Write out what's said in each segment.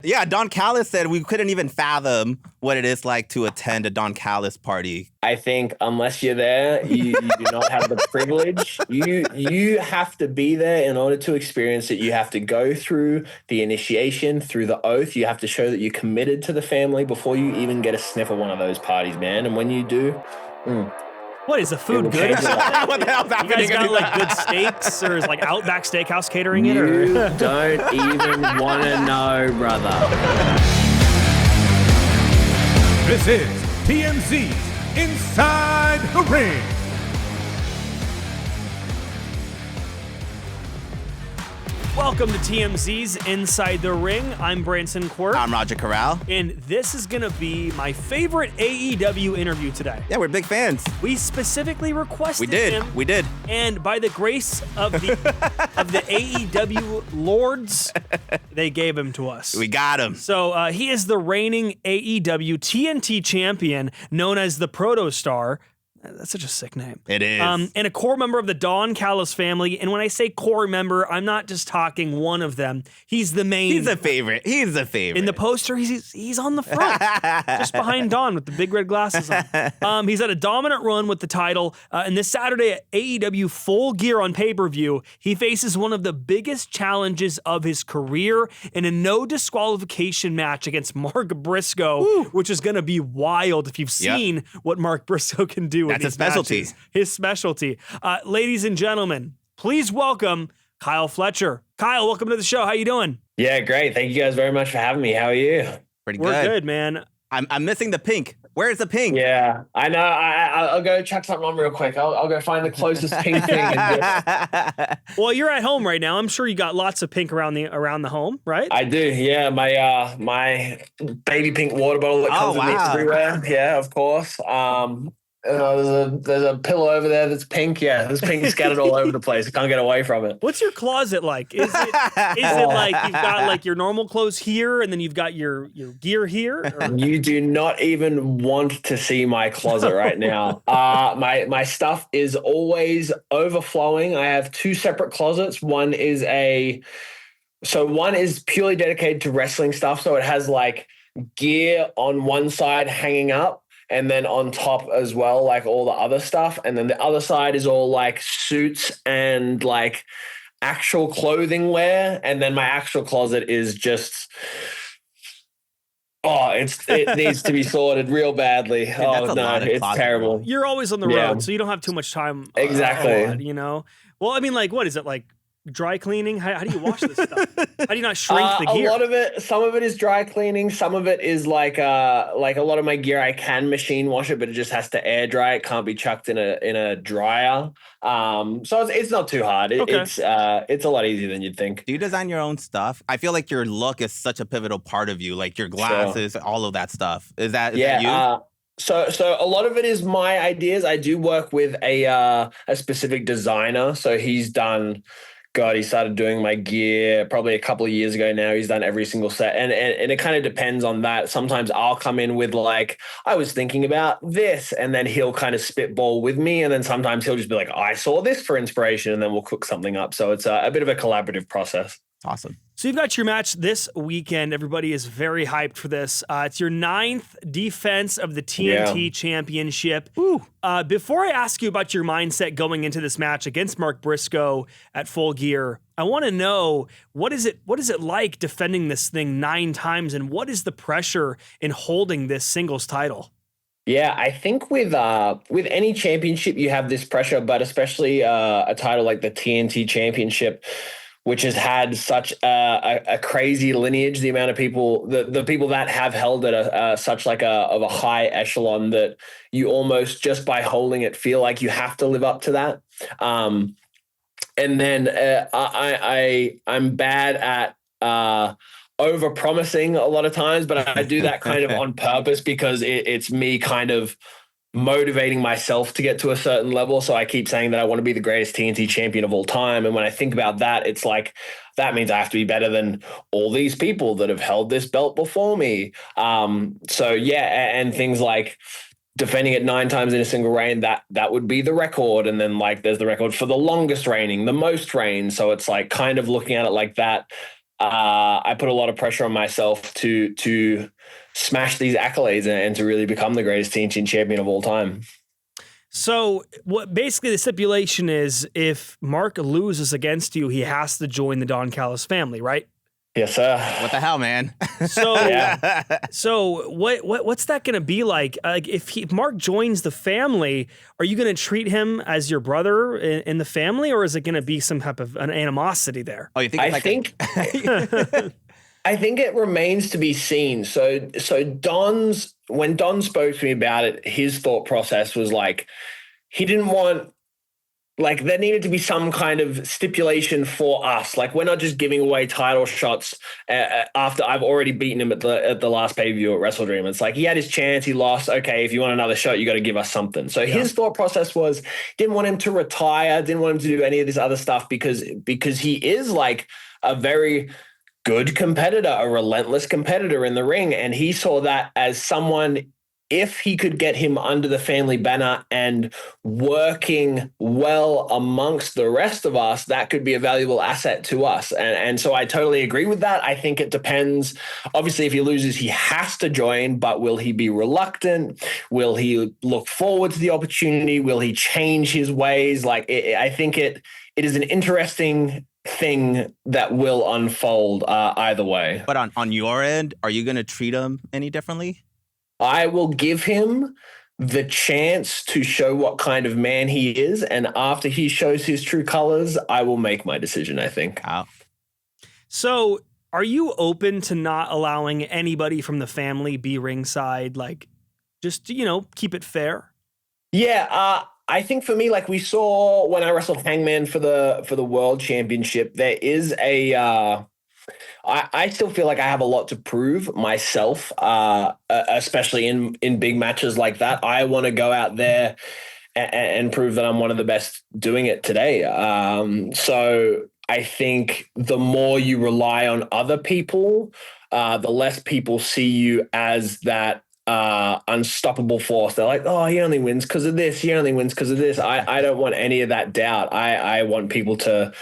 Yeah, Don Callis said we couldn't even fathom what it is like to attend a Don Callis party. I think unless you're there, you do not have the privilege. You have to be there in order to experience it. You have to go through the initiation, through the oath. You have to show that you're committed to the family before you even get a sniff of one of those parties, man. And when you do, what is the food good or something? What the hell's happening? You guys got like good steaks, or is like Outback Steakhouse catering it? You don't even want to know, brother. This is TMZ Inside the Ring. Welcome to TMZ's Inside the Ring. I'm Branson Quirke. I'm Roger Corral. And this is going to be my favorite AEW interview today. Yeah, we're big fans. We specifically requested him. We did. And by the grace of the AEW lords, they gave him to us. We got him. So he is the reigning AEW TNT champion, known as the Protostar. That's such a sick name. It is. And a core member of the Don Callis family. And when I say core member, I'm not just talking one of them. He's the main. He's a favorite. He's a favorite. In the poster, he's on the front, just behind Don with the big red glasses on. He's had a dominant run with the title. And this Saturday at AEW Full Gear on pay-per-view, he faces one of the biggest challenges of his career in a no disqualification match against Mark Briscoe, which is going to be wild if you've seen what Mark Briscoe can do. That's his specialty. His specialty. Ladies and gentlemen, please welcome Kyle Fletcher. Kyle, welcome to the show. How you doing? Yeah, great. Thank you guys very much for having me. How are you? Pretty good. We're good, man. I'm missing the pink. Where's the pink? Yeah, I know. I'll go chuck something on real quick. I'll go find the closest pink thing. Well, you're at home right now. I'm sure you got lots of pink around the home, right? I do. Yeah, my baby pink water bottle that comes with me everywhere. Yeah, of course. There's a pillow over there that's pink. Yeah, there's pink scattered all over the place. I can't get away from it. What's your closet like? Is it like you've got like your normal clothes here and then you've got your gear here? Or? You do not even want to see my closet right now. My stuff is always overflowing. I have two separate closets. One is purely dedicated to wrestling stuff. So it has like gear on one side hanging up. And then on top as well, like all the other stuff. And then the other side is all like suits and like actual clothing wear. And then my actual closet is just, it needs to be sorted real badly. It's terrible. You're always on the road, so you don't have too much time. Exactly. You know? Well, I mean, like, what is it like? Dry cleaning? How do you wash this stuff? How do you not shrink the gear? A lot of it, some of it is dry cleaning. Some of it is like a lot of my gear, I can machine wash it, but it just has to air dry. It can't be chucked in a dryer. So it's not too hard. It's a lot easier than you'd think. Do you design your own stuff? I feel like your look is such a pivotal part of you, like your glasses, all of that stuff. Is that you? So a lot of it is my ideas. I do work with a specific designer. So he's done. God, he started doing my gear probably a couple of years ago now. He's done every single set. And it kind of depends on that. Sometimes I'll come in with like, I was thinking about this, and then he'll kind of spitball with me. And then sometimes he'll just be like, I saw this for inspiration, and then we'll cook something up. So it's a bit of a collaborative process. Awesome. So you've got your match this weekend. Everybody is very hyped for this. It's your 9th defense of the TNT Championship. Before I ask you about your mindset going into this match against Mark Briscoe at Full Gear, I want to know what is it like defending this thing 9 times, and what is the pressure in holding this singles title? Yeah, I think with any championship you have this pressure, but especially a title like the TNT Championship, which has had such a crazy lineage, the amount of people, the people that have held it such like of a high echelon that you almost just by holding it feel like you have to live up to that. And then I'm bad at over promising a lot of times, but I do that kind of on purpose because it's me kind of motivating myself to get to a certain level. So I keep saying that I want to be the greatest TNT champion of all time. And when I think about that, it's like, that means I have to be better than all these people that have held this belt before me. So yeah. And things like defending it 9 times in a single reign, that would be the record. And then like, there's the record for the longest reigning, the most reigns. So it's like kind of looking at it like that. I put a lot of pressure on myself to smash these accolades and to really become the greatest TNT champion of all time. So what basically the stipulation is, if Mark loses against you, he has to join the Don Callis family, right? Yes, sir. What the hell, man? So, so what's that going to be like? Like if Mark joins the family, are you going to treat him as your brother in the family, or is it going to be some type of an animosity there? Oh, you think? I think it remains to be seen. So when Don spoke to me about it, his thought process was like, he didn't want, like, there needed to be some kind of stipulation for us. Like, we're not just giving away title shots after I've already beaten him at the last pay-per-view at Wrestle Dream. It's like, he had his chance, he lost. Okay, if you want another shot, you got to give us something. So his thought process was, didn't want him to retire, didn't want him to do any of this other stuff because he is like a very good competitor, a relentless competitor in the ring. And he saw that as someone, if he could get him under the family banner and working well amongst the rest of us, that could be a valuable asset to us. And so I totally agree with that. I think it depends. Obviously, if he loses, he has to join, but will he be reluctant? Will he look forward to the opportunity? Will he change his ways? Like, I think it is an interesting thing that will unfold either way. But on your end, are you going to treat him any differently? I will give him the chance to show what kind of man he is. And after he shows his true colors, I will make my decision, I think. Wow. So are you open to not allowing anybody from the family be ringside? Like, just, keep it fair? Yeah. I think for me, like we saw when I wrestled Hangman for the World Championship, there is I still feel like I have a lot to prove myself, especially in big matches like that. I want to go out there and prove that I'm one of the best doing it today. So I think the more you rely on other people, the less people see you as that unstoppable force. They're like, oh, he only wins because of this. He only wins because of this. I don't want any of that doubt. I want people to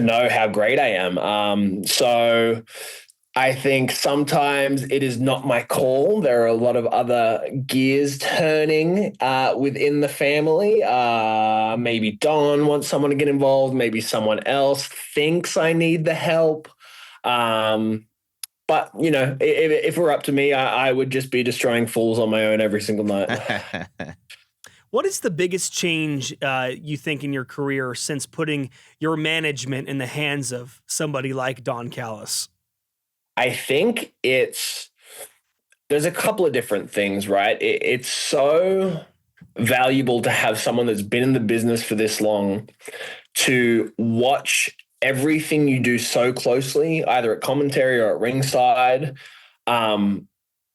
know how great I am. So I think sometimes it is not my call. There are a lot of other gears turning within the family. Maybe Don wants someone to get involved. Maybe someone else thinks I need the help. But, if it were up to me, I would just be destroying fools on my own every single night. What is the biggest change you think in your career since putting your management in the hands of somebody like Don Callis? I think there's a couple of different things, right? It's so valuable to have someone that's been in the business for this long to watch everything you do so closely, either at commentary or at ringside.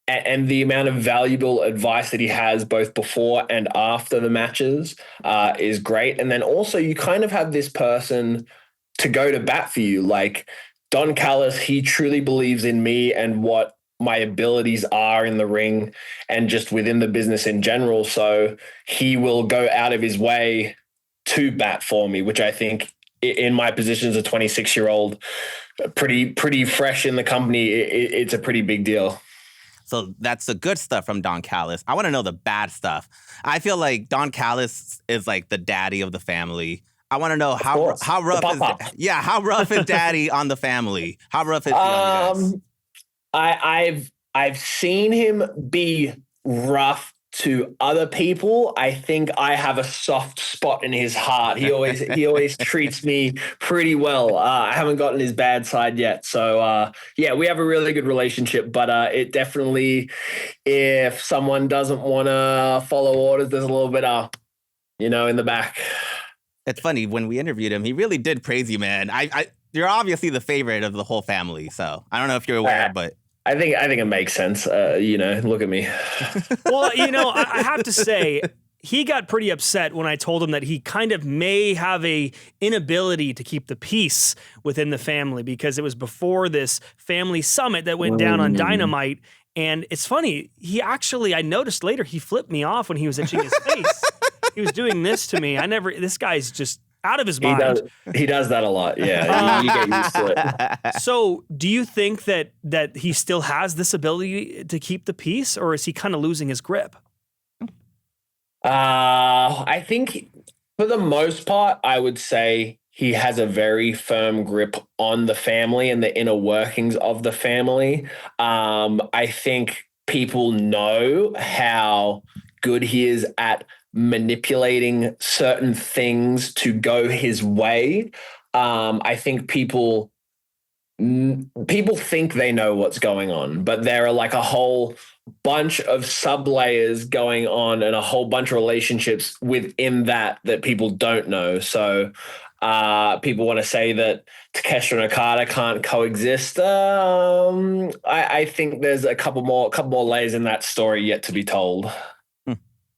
And the amount of valuable advice that he has both before and after the matches is great. And then also you kind of have this person to go to bat for you. Like Don Callis, he truly believes in me and what my abilities are in the ring and just within the business in general. So he will go out of his way to bat for me, which I think in my position as a 26-year-old, pretty fresh in the company, it's a pretty big deal. So that's the good stuff from Don Callis. I want to know the bad stuff. I feel like Don Callis is like the daddy of the family. I want to know how rough is Daddy on the family? How rough is he on you guys? I've seen him be rough to other people. I think I have a soft spot in his heart. He always treats me pretty well. I haven't gotten his bad side yet. So we have a really good relationship, but it definitely, if someone doesn't want to follow orders, there's a little bit in the back. It's funny, when we interviewed him, he really did praise you, man. You're obviously the favorite of the whole family. So I don't know if you're aware, but I think it makes sense. Look at me. Well, I have to say, he got pretty upset when I told him that he kind of may have a inability to keep the peace within the family because it was before this family summit that went down on Dynamite. And it's funny, I noticed later, he flipped me off when he was itching his face. He was doing this to me. This guy's just out of his mind. He does that a lot. Yeah, you get used to it. So do you think that he still has this ability to keep the peace, or is he kind of losing his grip? I think for the most part, I would say he has a very firm grip on the family and the inner workings of the family. I think people know how good he is at manipulating certain things to go his way. I think people think they know what's going on, but there are like a whole bunch of sub layers going on and a whole bunch of relationships within that people don't know. So people want to say that Takeshita and Okada can't coexist. I think there's a couple more layers in that story yet to be told.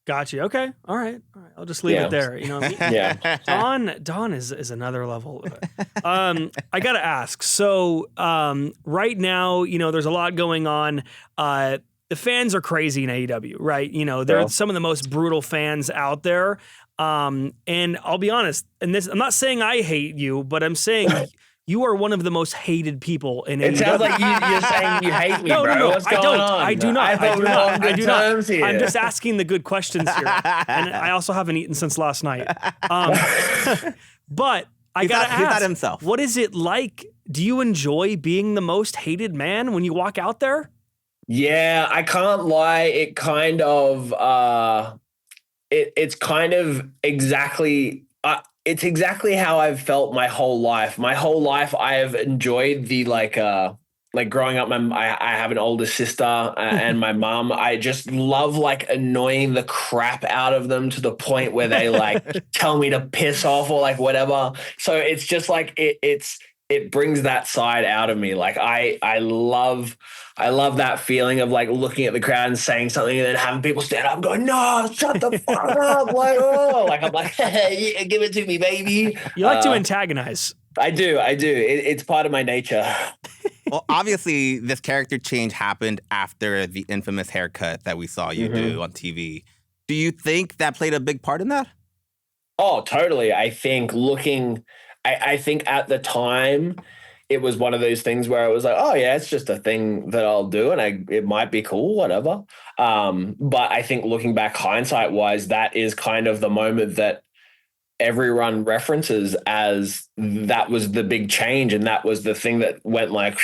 Gotcha. Okay. All right. I'll just leave it there. You know what I mean? Yeah. Don is another level. I gotta ask. So right now, you know, there's a lot going on. The fans are crazy in AEW, right? You know, they're some of the most brutal fans out there. And I'll be honest, and this, I'm not saying I hate you, but I'm saying you are one of the most hated people in AEW. It sounds like you're saying you hate me, bro. No, What's going on? I do not. I do not. I'm just asking the good questions here. And I also haven't eaten since last night. But I gotta ask, he's not himself. What is it like? Do you enjoy being the most hated man when you walk out there? Yeah, I can't lie. It kind of, it's kind of exactly, it's exactly how I've felt my whole life. My whole life, I have enjoyed the like growing up. I have an older sister and my mom. I just love like annoying the crap out of them to the point where they like tell me to piss off or like whatever. So it's just like it brings that side out of me. Like I love that feeling of like looking at the crowd and saying something and then having people stand up and going, no, shut the fuck up. Like, oh, like I'm like, hey, give it to me, baby. You like to antagonize. I do. It's part of my nature. Well, obviously, this character change happened after the infamous haircut that we saw you do on TV. Do you think that played a big part in that? Oh, totally. I think I think at the time, it was one of those things where I was like, oh yeah, it's just a thing that I'll do and it might be cool, whatever. But I think looking back hindsight wise, that is kind of the moment that everyone references as that was the big change. And that was the thing that went like,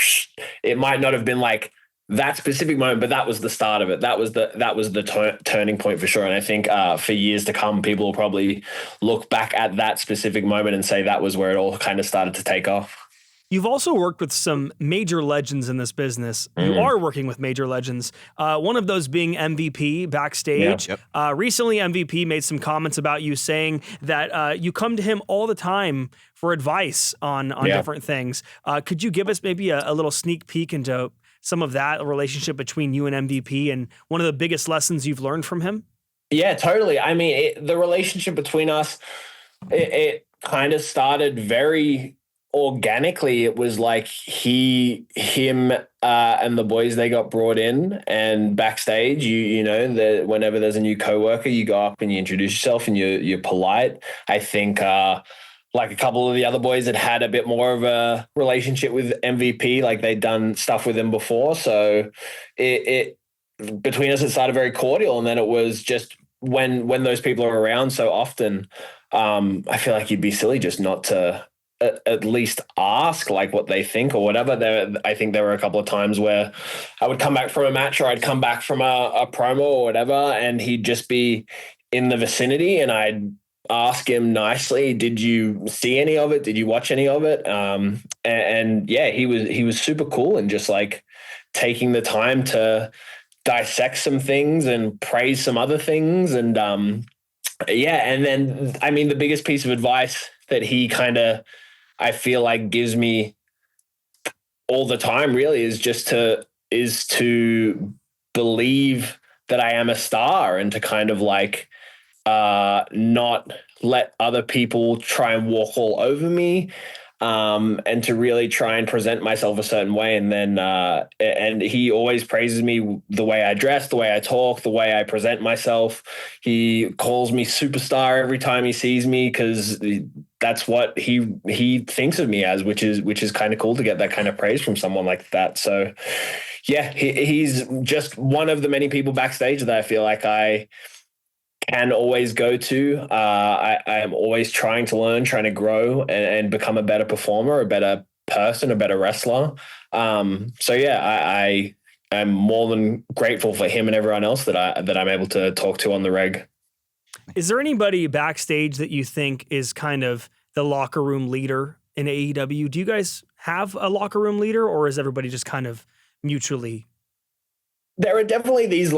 it might not have been like that specific moment, but that was the start of it. That was the turning point for sure. And I think for years to come, people will probably look back at that specific moment and say that was where it all kind of started to take off. You've also worked with some major legends in this business. You are working with major legends. One of those being MVP backstage. Yeah. Yep. Recently, MVP made some comments about you saying that you come to him all the time for advice on different things. Could you give us maybe a little sneak peek into some of that relationship between you and MVP and one of the biggest lessons you've learned from him? Yeah, totally. I mean, the relationship between us, it kind of started very organically. It was like him and the boys, they got brought in, and backstage, you know, whenever there's a new coworker, you go up and you introduce yourself and you're polite. I think like a couple of the other boys had a bit more of a relationship with MVP, like they'd done stuff with him before. So it between us, it started very cordial. And then it was just when those people are around so often, I feel like you'd be silly just not to at least ask like what they think or whatever. I think there were a couple of times where I would come back from a match or I'd come back from a promo or whatever, and he'd just be in the vicinity and I'd ask him nicely, did you see any of it? Did you watch any of it? And yeah, he was super cool and just like taking the time to dissect some things and praise some other things. And yeah. And then, I mean, the biggest piece of advice that he kind of, I feel like gives me all the time really is to believe that I am a star and to kind of like not let other people try and walk all over me, and to really try and present myself a certain way. And then and he always praises me the way I dress, the way I talk, the way I present myself. He calls me superstar every time he sees me because that's what he thinks of me as, which is kind of cool to get that kind of praise from someone like that. So yeah, he's just one of the many people backstage that I feel like I can always go to. I am always trying to learn, trying to grow and become a better performer, a better person, a better wrestler. So yeah, I am more than grateful for him and everyone else that I'm able to talk to on the reg. Is there anybody backstage that you think is kind of the locker room leader in AEW? Do you guys have a locker room leader, or is everybody just kind of mutually? There are definitely these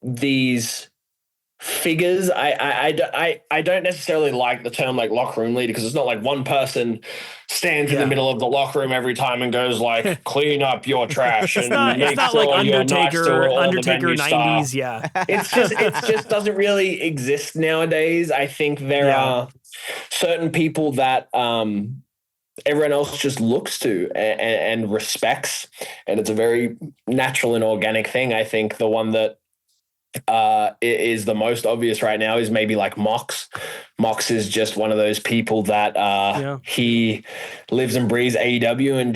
these figures. I don't necessarily like the term like locker room leader, because it's not like one person stands in the middle of the locker room every time and goes like, clean up your trash. It's not like Undertaker 90s. Yeah. It just doesn't really exist nowadays. I think there are certain people that everyone else just looks to and respects, and it's a very natural and organic thing. I think the one that is the most obvious right now is maybe like Mox. Mox is just one of those people that he lives and breathes AEW and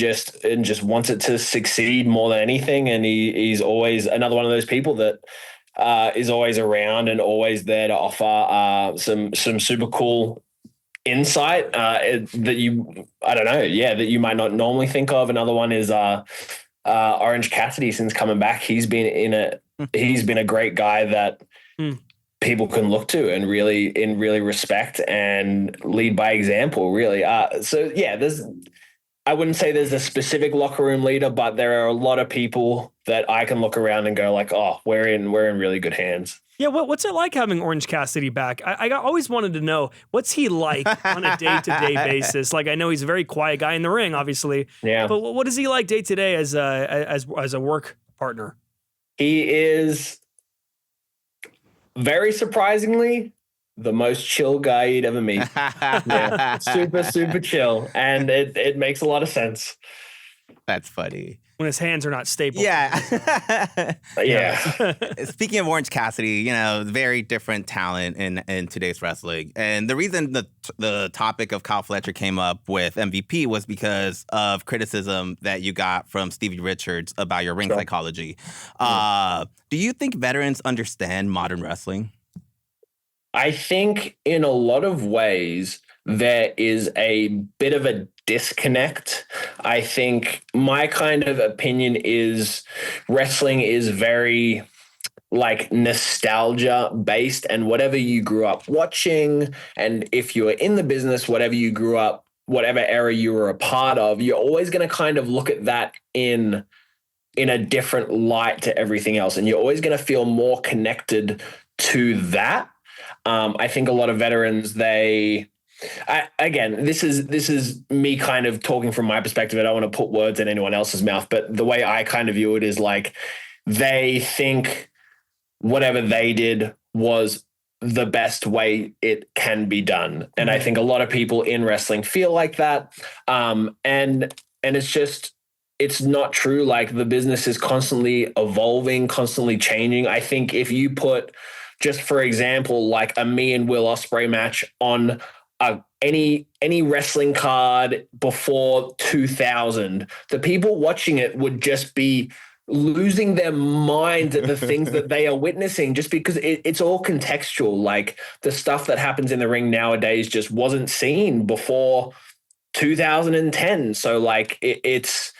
just wants it to succeed more than anything. And he's always another one of those people that is always around and always there to offer some super cool insight that you might not normally think of. Another one is Orange Cassidy. Since coming back, he's been a great guy that people can look to and really respect and lead by example, really. So yeah, I wouldn't say there's a specific locker room leader, but there are a lot of people that I can look around and go like, oh, we're in really good hands. Yeah, what's it like having Orange Cassidy back? I always wanted to know, what's he like on a day-to-day basis? Like, I know he's a very quiet guy in the ring, obviously. Yeah. But what is he like day-to-day as a work partner? He is, very surprisingly, the most chill guy you'd ever meet. Yeah, super, super chill. And it makes a lot of sense. That's funny. When his hands are not stapled. Yeah. Yeah. Speaking of Orange Cassidy, very different talent in today's wrestling. And the reason the topic of Kyle Fletcher came up with MVP was because of criticism that you got from Stevie Richards about your ring psychology. Do you think veterans understand modern wrestling? I think in a lot of ways there is a bit of a disconnect. I think my kind of opinion is wrestling is very like nostalgia based, and whatever you grew up watching, and if you were in the business, whatever you grew up, whatever era you were a part of, you're always going to kind of look at that in a different light to everything else. And you're always going to feel more connected to that. I think a lot of veterans, again, this is me kind of talking from my perspective. I don't want to put words in anyone else's mouth, but the way I kind of view it is like they think whatever they did was the best way it can be done. And I think a lot of people in wrestling feel like that. And it's not true. Like, the business is constantly evolving, constantly changing. I think if you put, just for example, like a me and Will Ospreay match on any wrestling card before 2000, the people watching it would just be losing their minds at the things that they are witnessing, just because it's all contextual. Like, the stuff that happens in the ring nowadays just wasn't seen before 2010. So like it's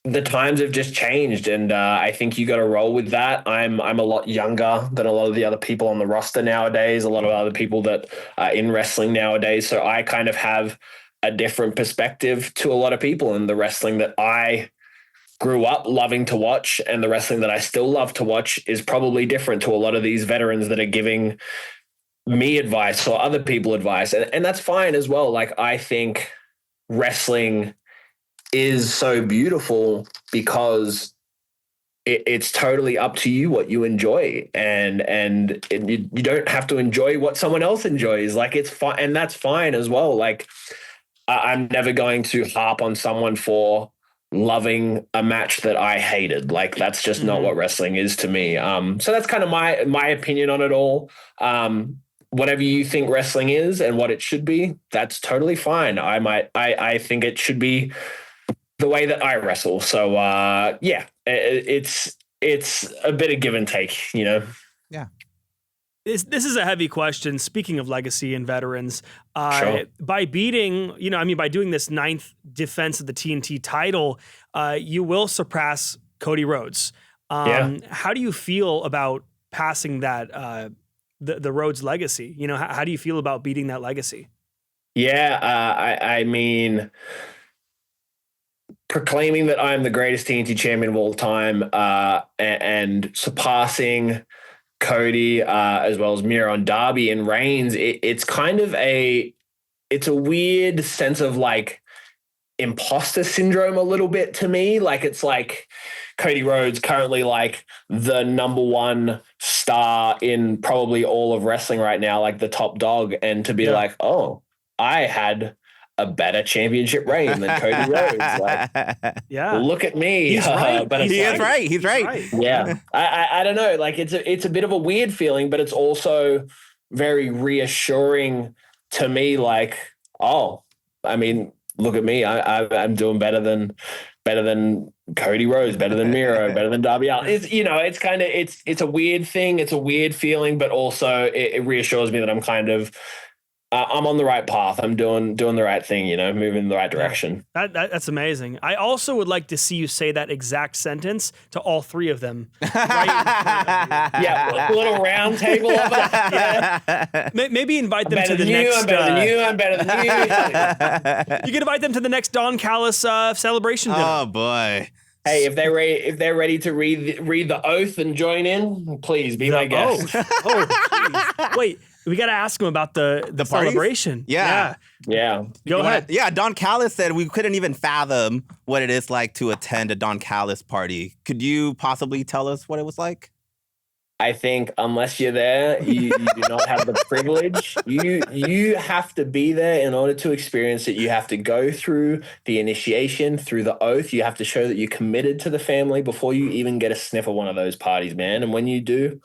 the times have just changed, and I think you got to roll with that. I'm a lot younger than a lot of the other people on the roster nowadays, a lot of other people that are in wrestling nowadays. So I kind of have a different perspective to a lot of people, and the wrestling that I grew up loving to watch and the wrestling that I still love to watch is probably different to a lot of these veterans that are giving me advice or other people advice. And that's fine as well. Like, I think wrestling is so beautiful because it's totally up to you what you enjoy, and you don't have to enjoy what someone else enjoys. Like, it's fine, and that's fine as well. Like, I'm never going to harp on someone for loving a match that I hated. Like, that's just not what wrestling is to me. So that's kind of my opinion on it all. whatever you think wrestling is and what it should be, that's totally fine. I think it should be the way that I wrestle. So it's a bit of give and take, you know? Yeah. This is a heavy question. Speaking of legacy and veterans, Sure. by beating, by doing this 9th defense of the TNT title, you will surpass Cody Rhodes. How do you feel about passing that, the Rhodes legacy? How do you feel about beating that legacy? Yeah. I mean, proclaiming that I'm the greatest TNT champion of all time, and surpassing Cody, as well as Miro and Darby and Reigns, it's kind of it's a weird sense of like imposter syndrome a little bit to me. Like, it's like Cody Rhodes currently like the number one star in probably all of wrestling right now, like the top dog. And to be like, oh, I had a better championship reign than Cody Rhodes. Like, look at me. He's right. But He's right. Yeah. I don't know. Like, it's a bit of a weird feeling, but it's also very reassuring to me. Like, oh, I mean, look at me. I'm doing better than Cody Rhodes, better than Miro, better than Darby Allin. It's kind of, it's a weird thing. It's a weird feeling, but also it reassures me that I'm kind of, I'm on the right path. I'm doing the right thing, moving in the right direction. That's amazing. I also would like to see you say that exact sentence to all three of them. Right? Yeah, a little round table of it. Yeah. Maybe invite them to the next. next. I'm better than you. I'm better than you. You can invite them to the next Don Callis celebration dinner. Oh boy. Hey, if they're ready to read the oath and join in, please be my guest. Geez. Wait. We got to ask him about the celebration. Yeah. Go ahead. Yeah, Don Callis said we couldn't even fathom what it is like to attend a Don Callis party. Could you possibly tell us what it was like? I think unless you're there, you do not have the privilege. You have to be there in order to experience it. You have to go through the initiation, through the oath. You have to show that you're committed to the family before you even get a sniff of one of those parties, man. And when you do,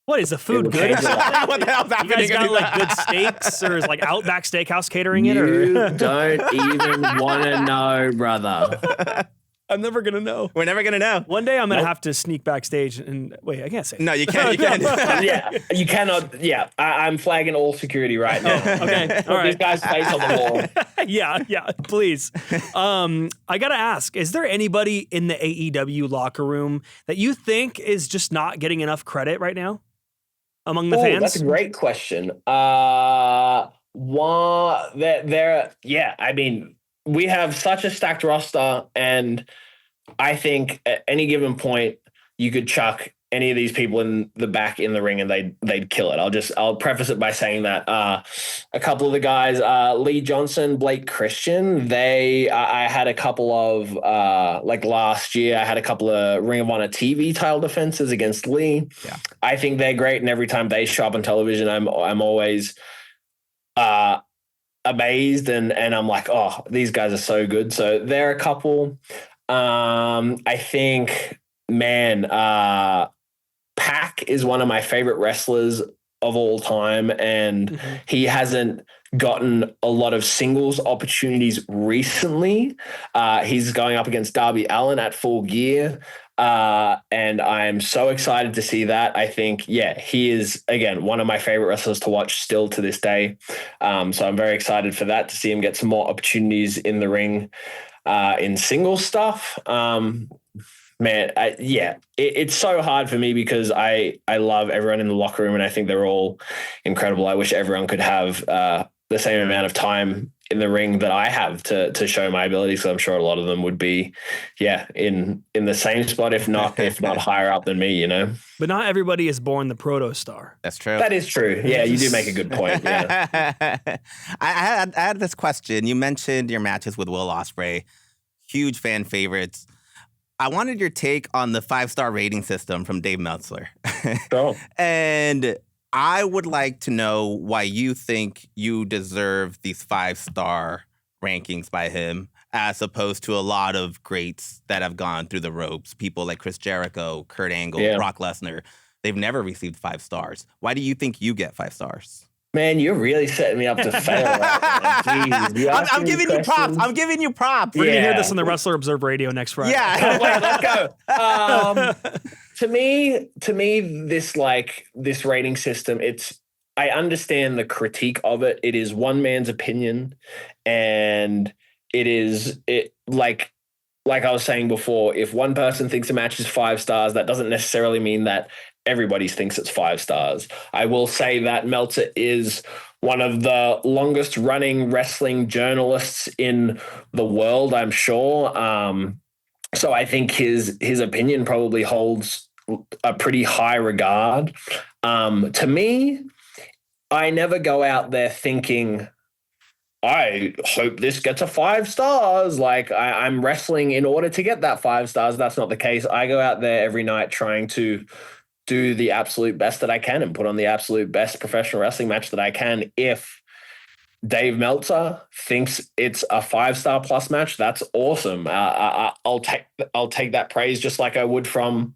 what is the food good? What the hell's happening? You guys got like good steaks, or is like Outback Steakhouse catering it? You don't even want to know, brother. I'm never gonna know. We're never gonna know. One day I'm gonna have to sneak backstage and wait. I can't say. No, you can't. You can't. Yeah, you cannot. Yeah, I'm flagging all security right now. Okay, all right. This guy's face on the wall. Yeah, please. I gotta ask: is there anybody in the AEW locker room that you think is just not getting enough credit right now among the fans? That's a great question. I mean, we have such a stacked roster, and I think at any given point you could chuck any of these people in the back in the ring and they'd kill it. I'll preface it by saying that a couple of the guys, Lee Johnson, Blake Christian, I had a couple of like last year, I had a couple of Ring of Honor TV title defenses against Lee. Yeah. I think they're great, and every time they show up on television, I'm always amazed and I'm like, oh, these guys are so good. So they're a couple. I think, man, Pac is one of my favorite wrestlers of all time, and he hasn't gotten a lot of singles opportunities recently. He's going up against Darby Allin at Full Gear. And I'm so excited to see that. I think, he is, again, one of my favorite wrestlers to watch still to this day. So I'm very excited for that, to see him get some more opportunities in the ring, in single stuff. Man, it's so hard for me because I love everyone in the locker room, and I think they're all incredible. I wish everyone could have the same amount of time in the ring that I have to show my abilities. So I'm sure a lot of them would be, in the same spot, if not higher up than me, But not everybody is born the proto star. That's true. That is true. Yeah, you do make a good point. Yeah. I had this question. You mentioned your matches with Will Ospreay, huge fan favorites. I wanted your take on the 5-star rating system from Dave Meltzer. Sure. And I would like to know why you think you deserve these 5-star rankings by him, as opposed to a lot of greats that have gone through the ropes. People like Chris Jericho, Kurt Angle, Brock Lesnar. they've never received 5 stars. Why do you think you get 5 stars? Man, you're really setting me up to fail. Jeez, I'm giving you props. I'm giving you props. We're going to hear this on the Wrestler Observe Radio next Friday. Yeah. Let's go. To me, this rating system, I understand the critique of it. It is one man's opinion, and like I was saying before, if one person thinks a match is 5 stars, that doesn't necessarily mean that everybody thinks it's 5 stars. I will say that Meltzer is one of the longest running wrestling journalists in the world, I'm sure. So I think his opinion probably holds a pretty high regard. To me, I never go out there thinking, I hope this gets a 5 stars. Like I'm wrestling in order to get that 5 stars. That's not the case. I go out there every night trying to do the absolute best that I can and put on the absolute best professional wrestling match that I can. If Dave Meltzer thinks it's a 5-star plus match, that's awesome. I'll take that praise just like I would from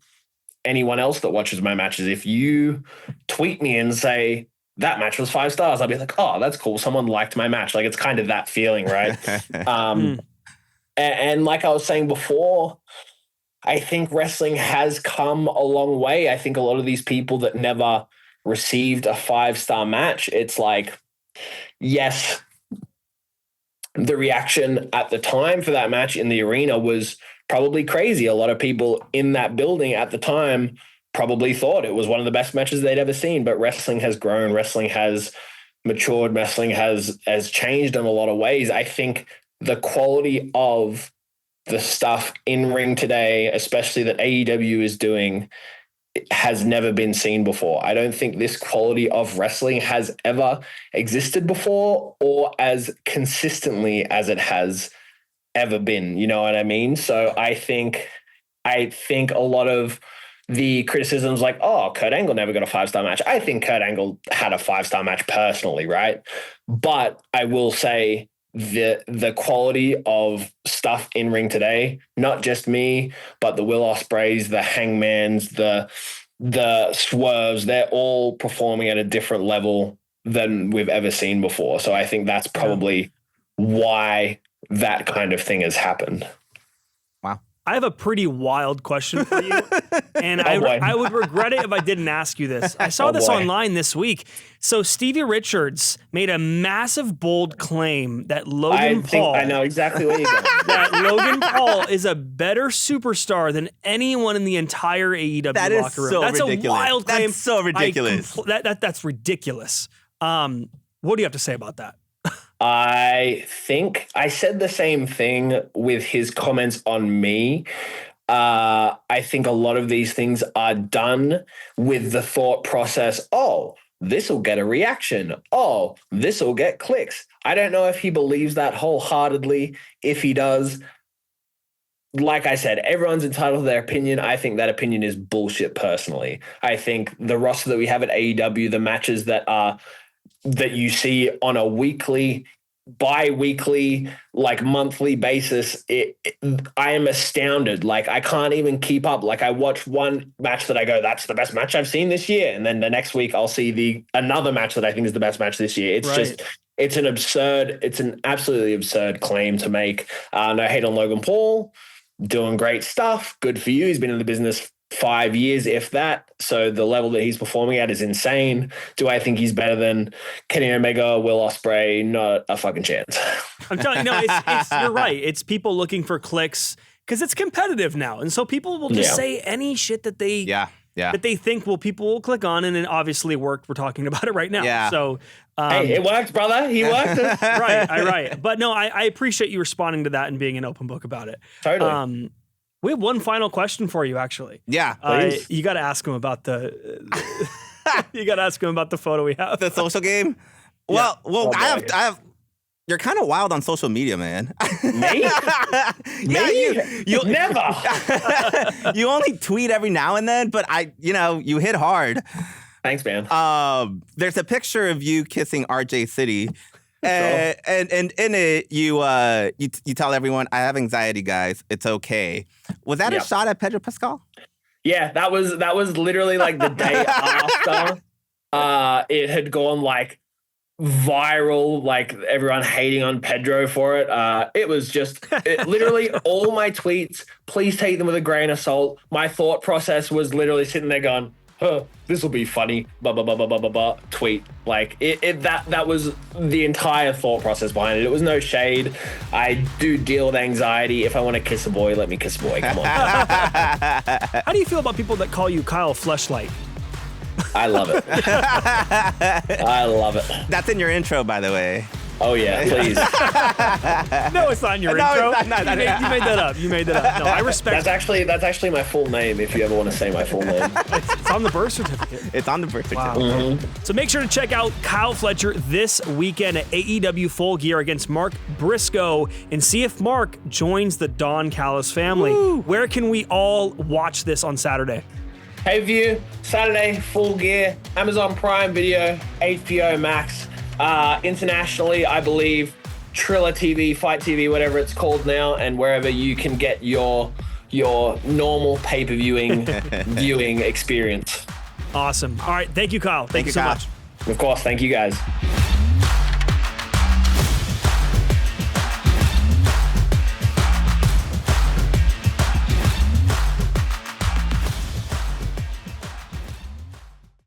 anyone else that watches my matches. If you tweet me and say that match was 5 stars, I'll be like, oh, that's cool. Someone liked my match. Like it's kind of that feeling, right? And like I was saying before, I think wrestling has come a long way. I think a lot of these people that never received a 5-star match, it's like, yes, the reaction at the time for that match in the arena was probably crazy. A lot of people in that building at the time probably thought it was one of the best matches they'd ever seen, but wrestling has grown, wrestling has matured, wrestling has changed in a lot of ways. I think the quality of the stuff in ring today, especially that AEW is doing, has never been seen before. I don't think this quality of wrestling has ever existed before or as consistently as it has ever been. You know what I mean? So I think a lot of the criticisms like, oh, Kurt Angle never got a 5-star match. I think Kurt Angle had a 5-star match personally, right? But I will say the quality of stuff in ring today, not just me, but the Will Ospreays, the Hangmans, the Swerves, they're all performing at a different level than we've ever seen before. So I think that's probably why that kind of thing has happened. Wow. I have a pretty wild question for you, and I would regret it if I didn't ask you this. I saw this online this week. So Stevie Richards made a massive, bold claim that Logan Paul... I know exactly where you're going. That Logan Paul is a better superstar than anyone in the entire AEW locker room. That's ridiculous. A wild claim. That's so ridiculous. That's ridiculous. What do you have to say about that? I think I said the same thing with his comments on me. I think a lot of these things are done with the thought process, oh, this will get a reaction. Oh, this will get clicks. I don't know if he believes that wholeheartedly. If he does, like I said, everyone's entitled to their opinion. I think that opinion is bullshit personally. I think the roster that we have at AEW, the matches that you see on a weekly, bi-weekly, like monthly basis, I am astounded. Like I can't even keep up. Like I watch one match that I go, that's the best match I've seen this year. And then the next week I'll see another match that I think is the best match this year. It's just, it's an absolutely absurd claim to make. No hate on Logan Paul, doing great stuff. Good for you. He's been in the business 5 years, if that. So the level that he's performing at is insane. Do I think he's better than Kenny Omega, Will Ospreay? Not a fucking chance. I'm telling you, you're right. It's people looking for clicks because it's competitive now. And so people will just say any shit that they that they think people will click on, and it obviously worked. We're talking about it right now. Yeah. So hey, it worked, brother. He worked. Right. But no, I appreciate you responding to that and being an open book about it. Totally. We have one final question for you, actually. Yeah, please. You got to ask him about you got to ask him about the photo we have. The social game. Well, I have. You're kind of wild on social media, man. Me? You never. You only tweet every now and then, but you hit hard. Thanks, man. There's a picture of you kissing RJ City. And in it, you tell everyone, I have anxiety, guys. It's okay. Was that a shot at Pedro Pascal? Yeah, that was literally like the day after it had gone like viral, like everyone hating on Pedro for it. It was just literally all my tweets. Please take them with a grain of salt. My thought process was literally sitting there going, this will be funny, blah, blah, blah, blah, blah, blah, blah, tweet. Like that was the entire thought process behind it. It was no shade. I do deal with anxiety. If I want to kiss a boy, let me kiss a boy. Come on. How do you feel about people that call you Kyle Fleshlight? I love it. I love it. That's in your intro, by the way. Oh, yeah, please. No, it's not in your intro. It's not. You made that up. You made that up. No, I respect That's actually my full name if you ever want to say my full name. It's on the birth certificate. It's on the birth certificate. Wow. Mm-hmm. So make sure to check out Kyle Fletcher this weekend at AEW Full Gear against Mark Briscoe and see if Mark joins the Don Callis family. Woo. Where can we all watch this on Saturday? Pay-per-view, Saturday, Full Gear, Amazon Prime Video, HBO Max. Internationally, I believe, Triller TV, Fight TV, whatever it's called now, and wherever you can get your normal pay-per-viewing viewing experience. Awesome. All right. Thank you, Kyle. Thank you so much. Of course. Thank you, guys.